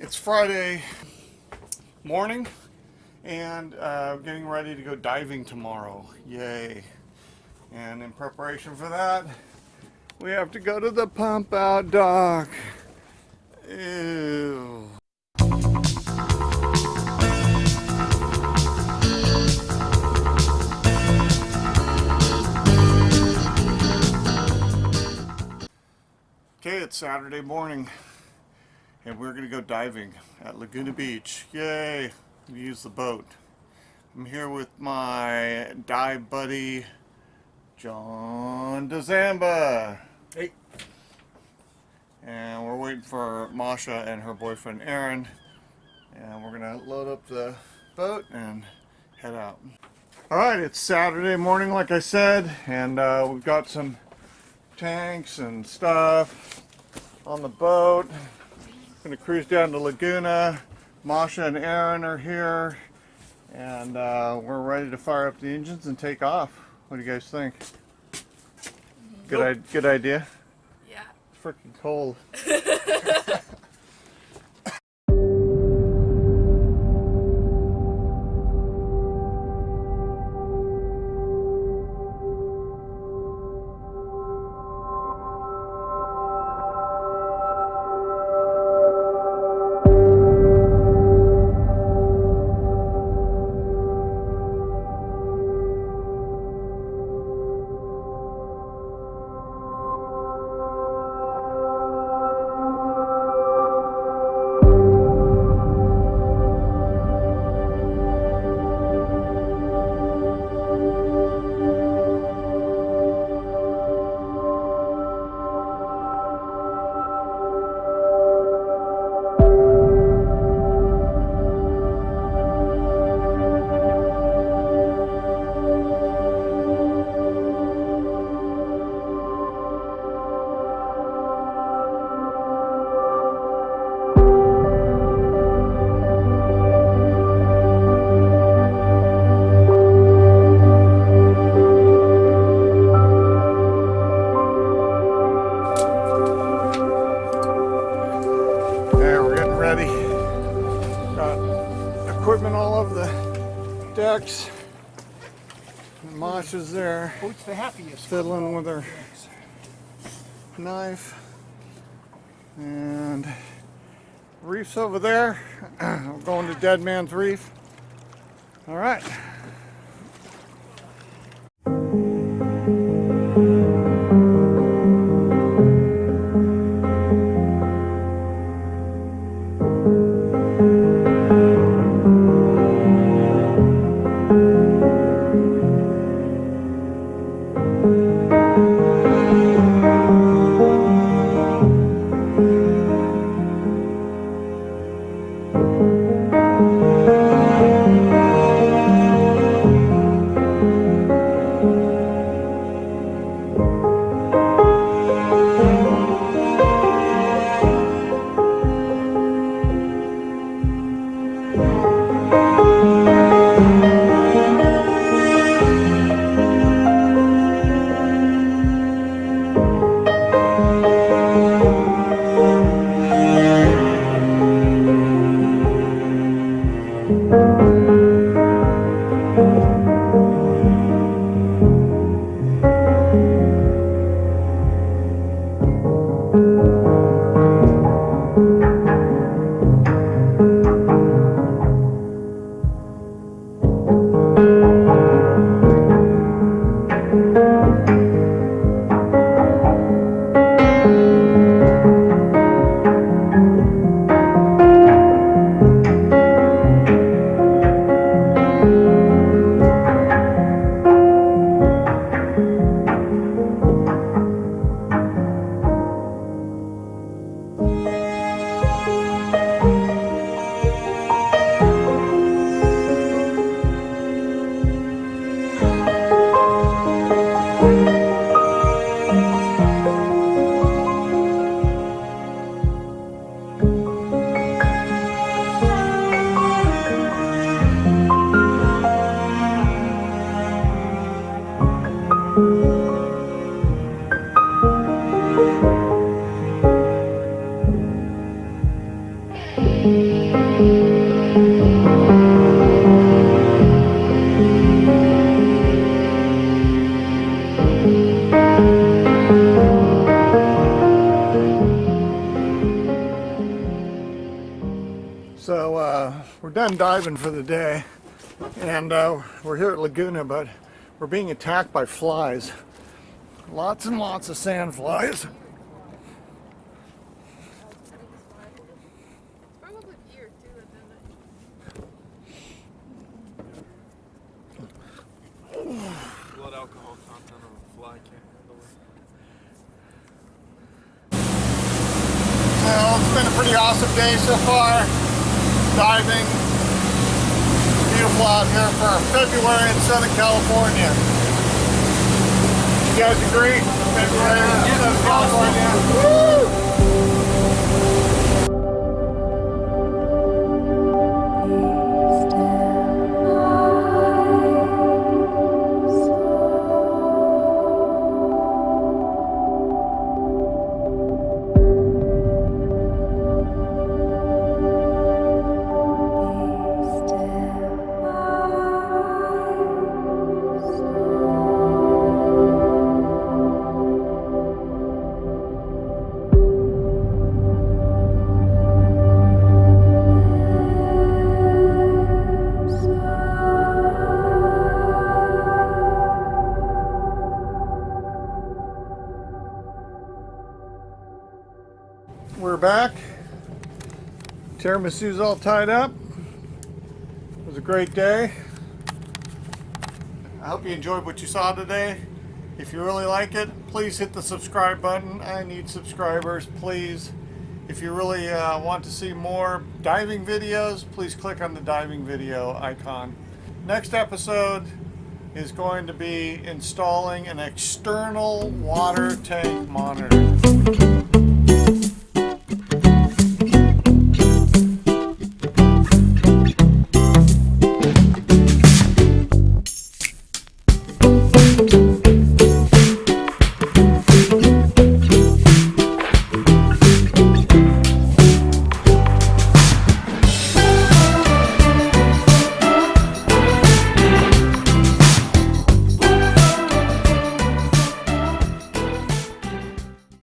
It's Friday morning and getting ready to go diving tomorrow. Yay. And in preparation for that, we have to go to the pump out dock. Ew. Okay, it's Saturday morning and we're gonna go diving at Laguna Beach. Yay! We use the boat. I'm here with my dive buddy, John DeZamba. Hey. And we're waiting for Masha and her boyfriend Aaron. And we're gonna load up the boat and head out. Alright, it's Saturday morning like I said, and we've got some tanks and stuff on the boat. Gonna cruise down to Laguna. Masha and Aaron are here, and we're ready to fire up the engines and take off. What do you guys think? Good idea? Yeah. It's freaking cold. Equipment all over the decks. And Masha's there, Boat's the happiest. fiddling with her knife. And Reef's over there. We're going to Deadman's Reef. All right. So we're done diving for the day, and we're here at Laguna, but we're being attacked by flies. Lots and lots of sand flies. Blood alcohol content of a fly can't handle it. So it's been a pretty awesome day so far. Diving. Beautiful out here for February in Southern California. You guys agree? February in Southern California. Woo! We're back. Tiaramisu's all tied up. It was a great day. I hope you enjoyed what you saw today. If you really like it, please hit the subscribe button. I need subscribers, please. If you really want to see more diving videos, please click on the diving video icon. Next episode is going to be installing an external water tank monitor.